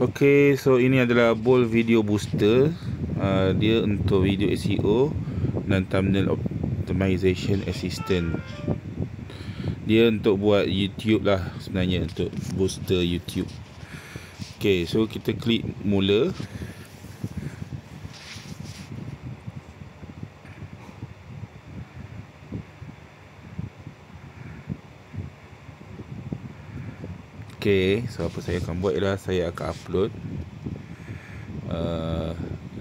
Okay, so ini adalah Bold Video Booster. Dia untuk video SEO dan thumbnail optimization assistant. Dia untuk buat YouTube lah sebenarnya, untuk booster YouTube. Okay, so kita klik mula. Okay, so apa saya akan buat ialah saya akan upload.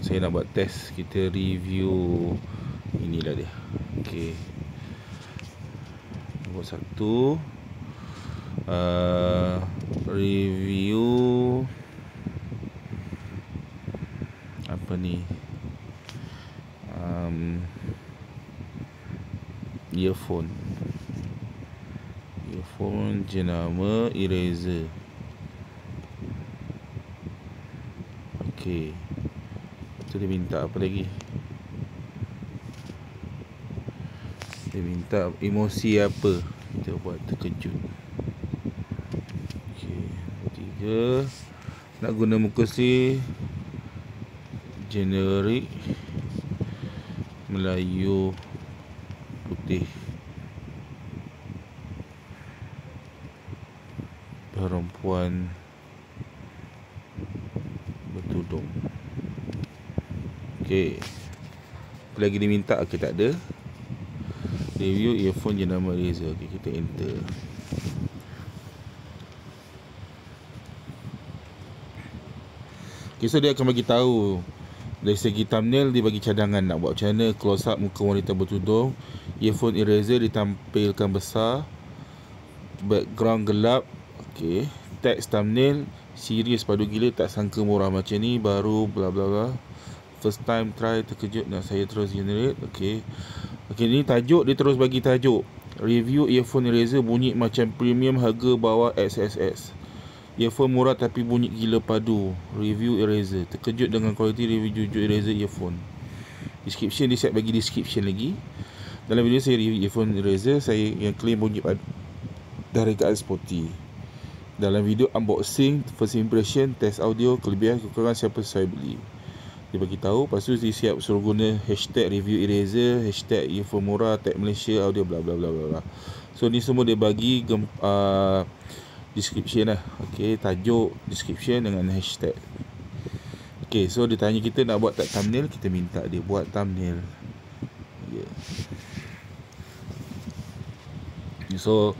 Saya nak buat test, kita review. Inilah dia. Okay, nombor 1, review apa ni, earphone jenama eraser. Okay, tu dia minta apa lagi? Dia minta emosi apa, kita buat terkejut. Okay, 3, nak guna muka si generic Melayu putih, perempuan bertudung. Okay, apa lagi dia minta? Okay, tak ada. Review earphone jenama Razer. Okay, kita enter. Okay, so dia akan bagi tahu dari segi thumbnail, dia bagi cadangan nak buat macam mana. Close up muka wanita bertudung, earphone eraser ditampilkan besar, background gelap. Okay, teks thumbnail serius padu gila, tak sangka murah macam ni, baru bla bla bla, first time try, terkejut, nak saya terus generate. Okay, ni tajuk dia terus bagi tajuk, review earphone eraser bunyi macam premium, harga bawah XSS. Earphone murah tapi bunyi gila padu, review eraser, terkejut dengan kualiti review jujur eraser earphone. Description dia siap bagi description lagi. Dalam video saya review earphone eraser, saya yang claim bunyi padu dari keadaan sporty. Dalam video unboxing, first impression, test audio, kelebihan kekurangan, siapa saya beli. Dia bagi tahu, lepas tu dia siap suruh guna hashtag review eraser, hashtag earphone murah, tag Malaysia, audio bla bla bla bla. So ni semua dia bagi description lah. Okay, tajuk, description dengan hashtag. Okay, so dia tanya kita nak buat tak thumbnail, kita minta dia buat thumbnail. So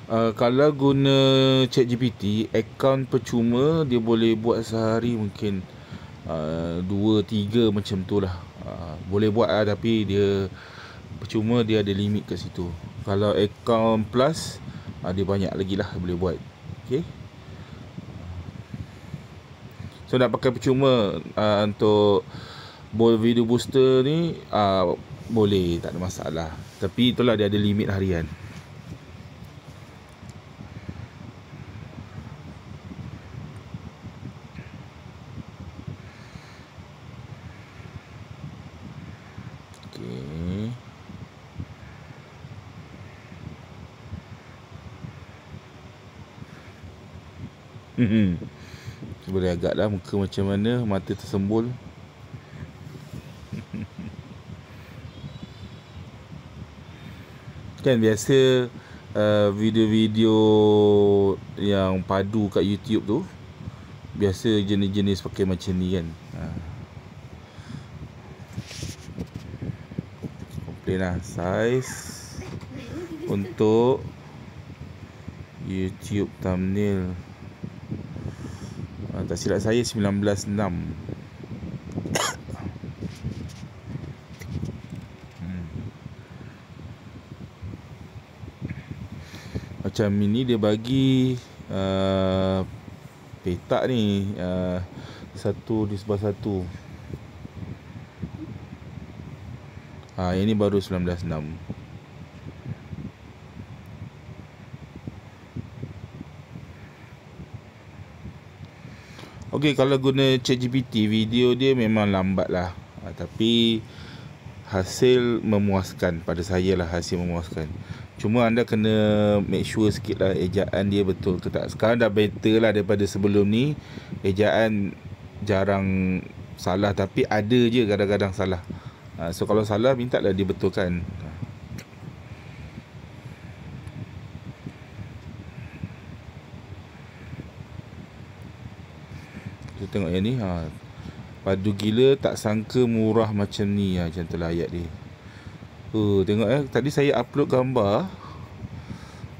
kalau guna ChatGPT, akaun percuma dia boleh buat sehari mungkin 2-3 macam tu lah. Boleh buat lah, tapi dia percuma, dia ada limit kat situ. Kalau akaun plus, dia banyak lagi lah boleh buat. Okay, so nak pakai percuma untuk Bold Video Booster ni boleh, tak ada masalah. Tapi itulah, dia ada limit harian. Boleh agak lah muka macam mana, mata tersembul. Kan biasa video-video yang padu kat YouTube tu, biasa jenis-jenis pakai macam ni kan. Komplain lah size untuk YouTube thumbnail. Tak silap saya 19:6. Macam ini dia bagi petak ni, satu di sebelah satu. Yang ni baru 19:6. Okey, kalau guna ChatGPT, video dia memang lambat lah, tapi hasil memuaskan. Pada saya lah, hasil memuaskan. Cuma anda kena make sure sikit lah ejaan dia betul ke tak. Sekarang dah better lah daripada sebelum ni. Ejaan jarang salah, tapi ada je kadang-kadang salah. So kalau salah, minta lah dibetulkan. Kita tengok yang ni. Padu gila, tak sangka murah macam ni. Macam tu lah ayat dia. Tengok tadi saya upload gambar.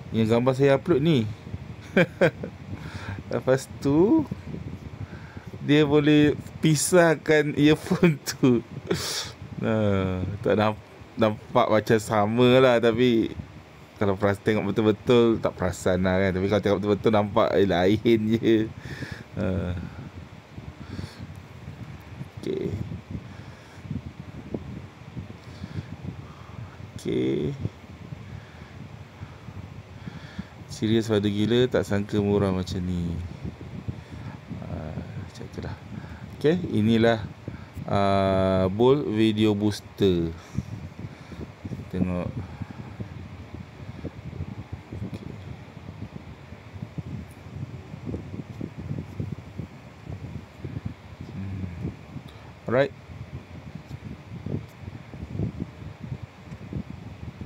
Yang gambar saya upload ni. Lepas tu dia boleh pisahkan earphone tu. Tak nampak macam sama lah. Tapi kalau tengok betul-betul tak perasan lah kan. Tapi kalau tengok betul-betul nampak lain je. Okay. Serius pada gila, tak sangka murah macam ni. Macam tu lah. Okay, inilah Bolt Video Booster. Tengok. Alright.